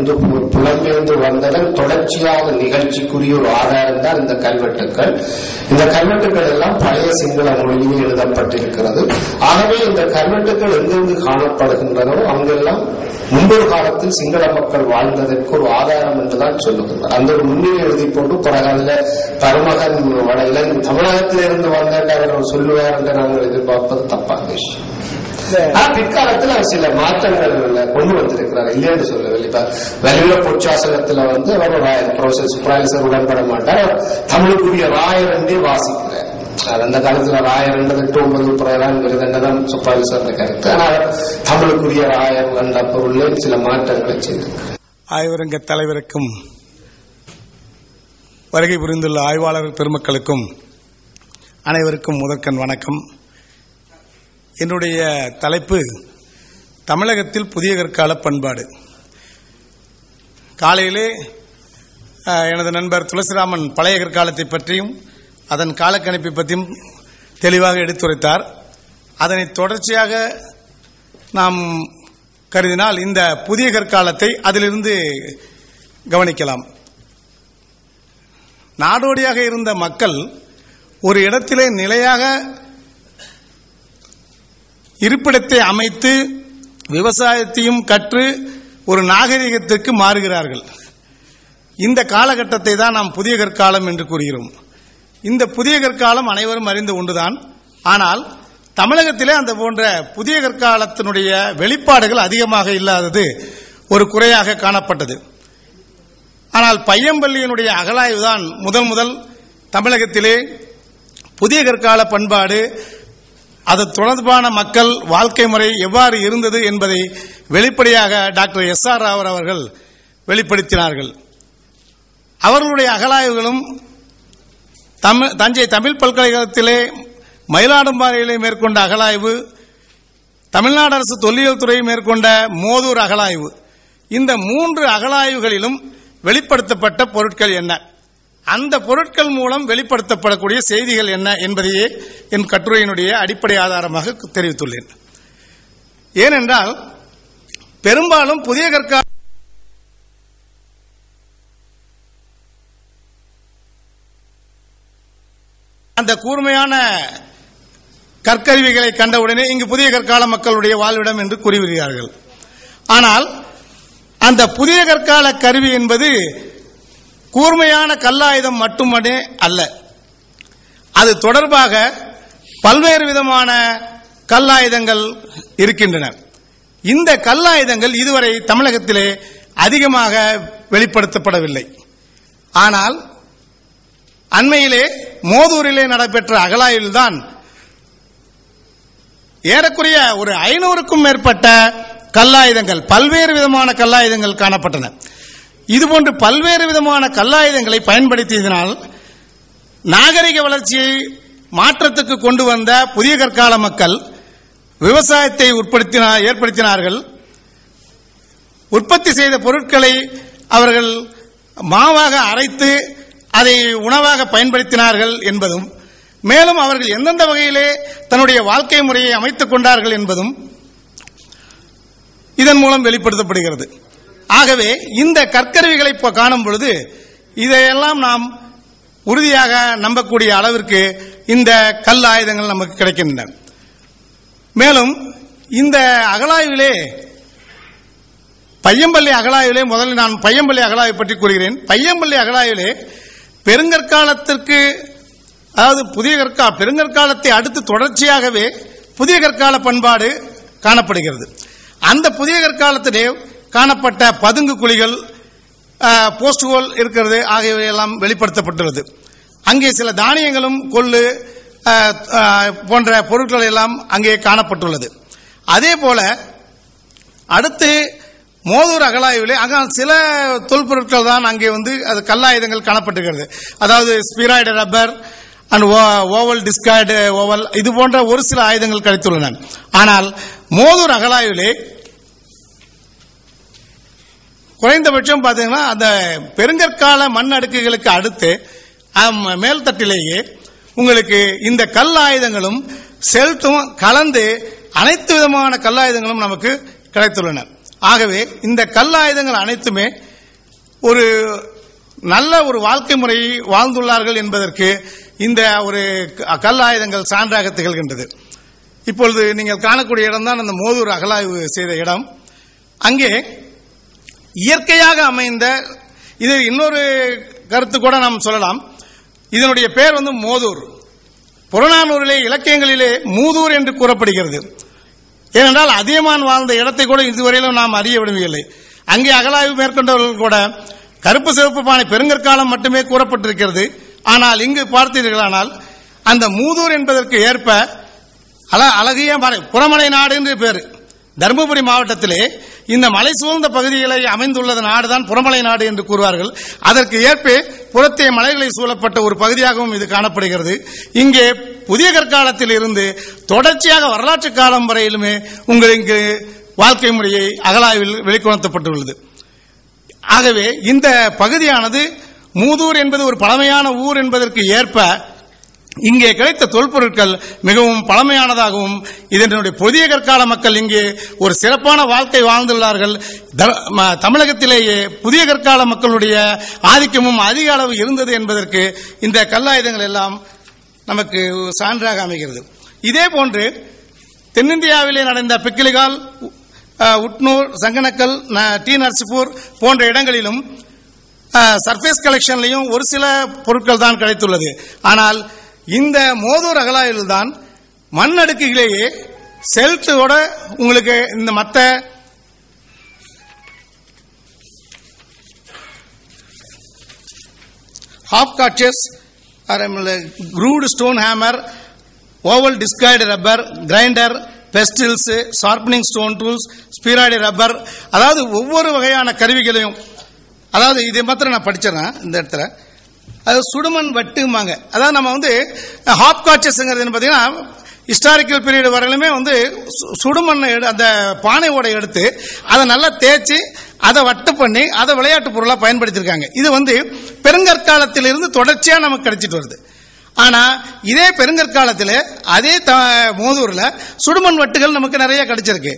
இருந்து புலம்பெயர்ந்து வந்ததன் தொடர்ச்சியாக நிகழ்ச்சிக்குரிய ஒரு ஆதாரம் தான் இந்த கல்வெட்டுக்கள். இந்த கல்வெட்டுக்கள் எல்லாம் பழைய சிங்கள மொழியில் எழுதப்பட்டிருக்கிறது. ஆகவே இந்த கல்வெட்டுக்கள் எங்கெங்கு காணப்படுகின்றனோ அங்கெல்லாம் முன்பொரு காலத்தில் சிங்கள மக்கள் வாழ்ந்ததற்கு ஒரு ஆதாரம் என்றுதான் சொல்லுகிறார். அந்த ஒரு முன்னிலை எழுதி போட்டு பிறகு அதுல பரமகன் தமிழகத்திலிருந்து வந்தவர் சொல்லுவார் என்று நாங்கள் எதிர்பார்ப்பது தப்பான விஷயம். பிற்காலத்தில் அவர் சில மாற்றங்கள் கொண்டு வந்திருக்கிறார், இல்லைன்னு சொல்லவில்லை. இப்ப வெளியில பொற்சாசகத்துல அவர் ப்ரொஃபசர் சுப்ராயசர் உடன்பட மாட்டார், தமிழுக்குரிய ராயர் என்றே வாசிக்கிறார். அந்த காலத்துல ராயர் என்றது 8-9 பிரகாரம் விருதண்டதான் சுப்ராயசர் கருத்து. ஆனால் தமிழுக்குரிய ராயர் என்ற பொருளில் சில மாற்றங்களை செய்திருக்கிறார். ஆய்வரங்க தலைவருக்கும் வருகை புரிந்துள்ள ஆய்வாளர் பெருமக்களுக்கும் அனைவருக்கும் முதற்கண் வணக்கம். என்னுடைய தலைப்பு தமிழகத்தில் புதிய கற்கால பண்பாடு. காலையிலே எனது நண்பர் துளசிராமன் பழைய கற்காலத்தை பற்றியும் அதன் காலக்கணிப்பை பற்றியும் தெளிவாக எடுத்துரைத்தார். அதனை தொடர்ச்சியாக நாம் கருதினால் இந்த புதிய கற்காலத்தை அதிலிருந்து கவனிக்கலாம். நாடோடியாக இருந்த மக்கள் ஒரு இடத்திலே நிலையாக இருப்பிடத்தை அமைத்து விவசாயத்தையும் கற்று ஒரு நாகரிகத்திற்கு மாறுகிறார்கள். இந்த காலகட்டத்தை தான் நாம் புதிய கற்காலம் என்று கூறுகிறோம். இந்த புதிய கற்காலம் அனைவரும் அறிந்த ஒன்றுதான். ஆனால் தமிழகத்திலே அந்த போன்ற புதிய கற்காலத்தினுடைய வெளிப்பாடுகள் அதிகமாக இல்லாதது ஒரு குறையாக காணப்பட்டது. ஆனால் பையம்பள்ளியினுடைய அகழாய்வு தான் முதல் தமிழகத்திலே புதிய கற்கால பண்பாடு, அது தொடர்பான மக்கள் வாழ்க்கை முறை எவ்வாறு இருந்தது என்பதை வெளிப்படையாக டாக்டர் SR ராவ் அவர்கள் வெளிப்படுத்தினார்கள். அவர்களுடைய அகழாய்வுகளும் தஞ்சை தமிழ் பல்கலைக்கழகத்திலே மயிலாடும்பாறையிலே மேற்கொண்ட அகழாய்வு, தமிழ்நாடு அரசு தொல்லியல் துறை மேற்கொண்ட மோதூர் அகழாய்வு, இந்த 3 அகழாய்வுகளிலும் வெளிப்படுத்தப்பட்ட பொருட்கள் என்ன, அந்த பொருட்கள் மூலம் வெளிப்படுத்தப்படக்கூடிய செய்திகள் என்ன என்பதையே என் கட்டுரையினுடைய அடிப்படை ஆதாரமாக தெரிவித்துள்ளேன். ஏனென்றால் பெரும்பாலும் புதிய கற்கால அந்த கூர்மையான கற்கருவிகளை கண்டவுடனே இங்கு புதிய கற்கால மக்களுடைய வாழ்விடம் என்று கூறிவிடுகிறார்கள். ஆனால் அந்த புதிய கற்கால கருவி என்பது கூர்மையான கல்லாயுதம் மட்டுமே அல்ல, அது தொடர்பாக பல்வேறு விதமான கல்லாயுதங்கள் இருக்கின்றன. இந்த கல்லாயுதங்கள் இதுவரை தமிழகத்திலே அதிகமாக வெளிப்படுத்தப்படவில்லை. ஆனால் அண்மையிலே மோதூரிலே நடைபெற்ற அகழாய்வில்தான் ஏறக்குறைய ஒரு 500க்கும் மேற்பட்ட கல்லாயுதங்கள், பல்வேறு விதமான கல்லாயுதங்கள் காணப்பட்டன. இதுபோன்று பல்வேறு விதமான கல்லாயுதங்களை பயன்படுத்தியதனால் நாகரிக வளர்ச்சியை மாற்றத்துக்கு கொண்டு வந்த புதிய கற்கால மக்கள் விவசாயத்தை ஏற்படுத்தினார்கள். உற்பத்தி செய்த பொருட்களை அவர்கள் மாவாக அரைத்து அதை உணவாக பயன்படுத்தினார்கள் என்பதும், மேலும் அவர்கள் எந்தெந்த வகையிலே தன்னுடைய வாழ்க்கை முறையை அமைத்துக் கொண்டார்கள் என்பதும் இதன் மூலம் வெளிப்படுத்தப்படுகிறது. ஆகவே இந்த கற்கருவிகளை காணும் பொழுது இதையெல்லாம் நாம் உறுதியாக நம்பக்கூடிய அளவிற்கு இந்த கல் ஆயுதங்கள் நமக்கு கிடைக்கின்றன. மேலும் இந்த அகழாய்விலே பையம்பள்ளி அகழாய்விலே முதலில் நான் பையம்பள்ளி அகழாய்வு பற்றி கூறுகிறேன். பையம்பள்ளி அகழாய்விலே பெருங்கற்காலத்திற்கு, அதாவது பெருங்கற்காலத்தை அடுத்து தொடர்ச்சியாகவே புதிய கற்கால பண்பாடு காணப்படுகிறது. அந்த புதிய கற்காலத்திலே காணப்பட்ட பதுங்கு குழிகள், போஸ்ட் ஹோல் இருக்கிறது ஆகியவையெல்லாம் வெளிப்படுத்தப்பட்டுள்ளது. அங்கே சில தானியங்களும் கொள்ளு போன்ற பொருட்கள் எல்லாம் அங்கே காணப்பட்டுள்ளது. அதே போல அடுத்து மோதூர் அகழாய்விலே சில தொல்பொருட்கள் தான் அங்கே அது கல்லாயுதங்கள் காணப்பட்டிருக்கிறது. அதாவது spheroid rubber and oval discoid oval இது போன்ற ஒரு சில ஆயுதங்கள் கிடைத்துள்ளன. ஆனால் மோதூர் அகழாய்விலே குறைந்தபட்சம் பார்த்தீங்கன்னா அந்த பெருங்கற்கால மண் அடுக்குகளுக்கு அடுத்து மேல்தட்டிலேயே உங்களுக்கு இந்த கல் ஆயுதங்களும் செல்ட்டும் கலந்து அனைத்து விதமான கல்லாயுதங்களும் நமக்கு கிடைத்துள்ளன. ஆகவே இந்த கல் ஆயுதங்கள் அனைத்துமே ஒரு நல்ல ஒரு வாழ்க்கை முறையை வாழ்ந்துள்ளார்கள் என்பதற்கு இந்த ஒரு கல் ஆயுதங்கள் சான்றாக திகழ்கின்றது. இப்பொழுது நீங்கள் காணக்கூடிய இடம்தான் அந்த மோதூர் அகழாய்வு செய்த இடம். அங்கே இயற்கையாக அமைந்த, இது இன்னொரு கருத்து கூட நாம் சொல்லலாம், இதனுடைய பெயர் மோதூர். புறநானூரிலே இலக்கியங்களிலே மூதூர் என்று கூறப்படுகிறது. ஏனென்றால் அதியமான் வாழ்ந்த இடத்தை கூட இதுவரையிலும் நாம் அறிய விடவில்லை. அங்கே அகழாய்வு மேற்கொண்டவர்கள் கூட கருப்பு சிவப்பு பானை பெருங்கற்காலம் மட்டுமே கூறப்பட்டிருக்கிறது. ஆனால் இங்கு பார்த்தீர்களானால் அந்த மூதூர் என்பதற்கு ஏற்ப அழகிய புறமலை நாடு என்று பேர். தருமபுரி மாவட்டத்திலே இந்த மலை சூழ்ந்த பகுதிகளை அமைந்துள்ளது நாடுதான் புறமலை நாடு என்று கூறுவார்கள். அதற்கு ஏற்ப புறத்தே மலைகளை சூழப்பட்ட ஒரு பகுதியாகவும் இது காணப்படுகிறது. இங்கே புதிய கற்காலத்தில் இருந்து தொடர்ச்சியாக வரலாற்று காலம் வரையிலுமே உங்களுக்கு வாழ்க்கை முறையை அகழாய்வில் வெளிக்கொணர்த்தப்பட்டுள்ளது. ஆகவே இந்த பகுதியானது மூதூர் என்பது ஒரு பழமையான ஊர் என்பதற்கு ஏற்ப இங்கே கிடைத்த தொல்பொருட்கள் மிகவும் பழமையானதாகவும், இதனுடைய புதிய கற்கால மக்கள் இங்கே ஒரு சிறப்பான வாழ்க்கை வாழ்ந்துள்ளார்கள். தமிழகத்திலேயே புதிய கற்கால மக்களுடைய ஆதிக்கமும் அதிக அளவு இருந்தது என்பதற்கு இந்த கல்லாயுதங்கள் எல்லாம் நமக்கு சான்றாக அமைகிறது. இதே போன்று தென்னிந்தியாவிலே நடந்த பிக்கிலிகால், உட்னூர், சங்கனக்கல், டி நரசிப்பூர் போன்ற இடங்களிலும் சர்ஃபேஸ் கலெக்ஷன்லையும் ஒரு சில பொருட்கள் தான் கிடைத்துள்ளது. ஆனால் இந்த மோதூர் அகழாய்வில் தான் மண் அடுக்குகளிலேயே செல்ட்டோட உங்களுக்கு இந்த மற்ற half catches or grooved stone hammer, oval discoid rubber, grinder, pestles, sharpening stone tools, spheroid rubber, அதாவது ஒவ்வொரு வகையான கருவிகளையும், அதாவது இதை மாத்திரம் நான் படிச்சிடறேன் இந்த இடத்துல. அது சுடுமண் வட்டுமாங்க. அதாவது நம்ம ஹாப் காட்சஸ்ங்கிறது பார்த்தீங்கன்னா ஹிஸ்டாரிக்கல் பீரியட் வரையிலுமே சுடுமண்ணை அந்த பானையோட எடுத்து அதை நல்லா தேய்ச்சி அதை வட்டு பண்ணி அதை விளையாட்டு பொருளாக பயன்படுத்தியிருக்காங்க. இது பெருங்கற்காலத்தில் இருந்து தொடர்ச்சியாக நமக்கு கிடைச்சிட்டு வருது. ஆனா இதே பெருங்கற்காலத்தில் அதே மோதூர்ல சுடுமண் வட்டுகள் நமக்கு நிறைய கிடைச்சிருக்கு.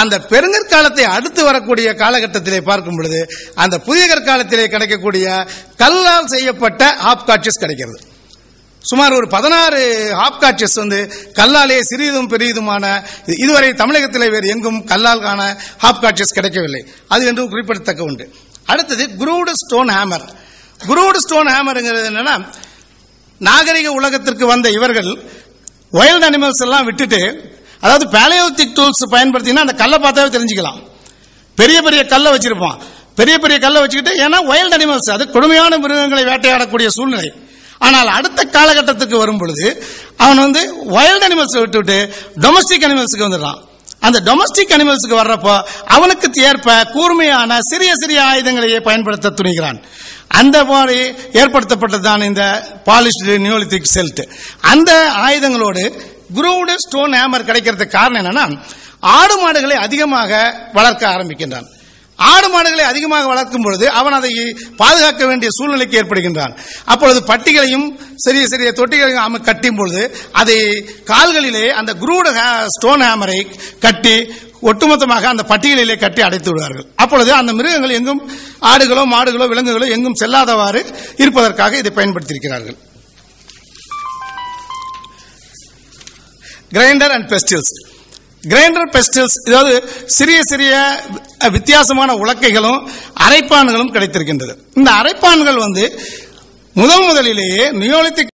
அந்த பெருங்கற்காலத்தை அடுத்து வரக்கூடிய காலகட்டத்திலே பார்க்கும் பொழுது அந்த புதிய கற்காலத்திலே கிடைக்கக்கூடிய கல்லால் செய்யப்பட்ட ஹாப் காட்சஸ் கிடைக்கிறது. சுமார் ஒரு 16 ஹாப் காட்சஸ் கல்லாலே சிறிதும் பெரியதுமான, இதுவரை தமிழகத்திலே வேறு எங்கும் கல்லால் காண ஹாப் காட்சஸ் கிடைக்கவில்லை. அது என்றும் குறிப்பிடத்தக்க உண்டு. அடுத்தது குரூவ்டு ஸ்டோன் ஹேமர். குரூவ்டு ஸ்டோன் ஹேமர்ங்கிறது என்னன்னா, நாகரிக உலகத்திற்கு வந்த இவர்கள் வைல்ட் அனிமல்ஸ் எல்லாம் விட்டுட்டு, அதாவது பேலியோலித்திக் டூல்ஸ் பயன்படுத்தினா அந்த கல்லை பார்த்தாவே தெரிஞ்சுக்கலாம். பெரிய பெரிய கல்லை வச்சிருப்பான், பெரிய பெரிய கல்லை வச்சுக்கிட்டு, ஏன்னா வைல்ட் அனிமல்ஸ், அது கொடுமையான மிருகங்களை வேட்டையாடக்கூடிய சூழ்நிலை. ஆனால் அடுத்த காலகட்டத்துக்கு வரும் பொழுது அவன் வைல்ட் அனிமல்ஸ் விட்டுவிட்டு டொமஸ்டிக் அனிமல்ஸுக்கு வந்துடுறான். அந்த டொமஸ்டிக் அனிமல்ஸுக்கு வர்றப்போ அவனுக்கு ஏற்ப கூர்மையான சிறிய சிறிய ஆயுதங்களையே பயன்படுத்த துணிகிறான். அந்த மாதிரி ஏற்படுத்தப்பட்டதுதான் இந்த பாலிஷ்டு நியோலித்திக் செல்ட். அந்த ஆயுதங்களோடு குரூவ்டு ஸ்டோன் ஹேமர் கிடைக்கிறதுக்கு காரணம் என்னன்னா, ஆடு மாடுகளை அதிகமாக வளர்க்க ஆரம்பிக்கின்றான். ஆடு மாடுகளை அதிகமாக வளர்க்கும் பொழுது அவன் அதை பாதுகாக்க வேண்டிய சூழ்நிலைக்கு ஏற்படுகின்றான். அப்பொழுது பட்டிகளையும் சிறிய சிறிய தொட்டிகளையும் கட்டும் பொழுது அதை கால்களிலே அந்த குரூவ்டு ஸ்டோன் ஹேமரை கட்டி ஒட்டுமொத்தமாக அந்த பட்டிகளிலே கட்டி அடைத்து விடுவார்கள். அப்பொழுது அந்த மிருகங்கள் எங்கும், ஆடுகளோ மாடுகளோ விலங்குகளோ எங்கும் செல்லாதவாறு இருப்பதற்காக இதை பயன்படுத்தியிருக்கிறார்கள். Grinder and pestles. Grinder pestles, அதாவது சிறிய சிறிய வித்தியாசமான உலக்கைகளும் அரைப்பான்களும் கிடைத்திருக்கின்றது. இந்த அரைப்பான்கள் முதலிலேயே நியோலித்திக்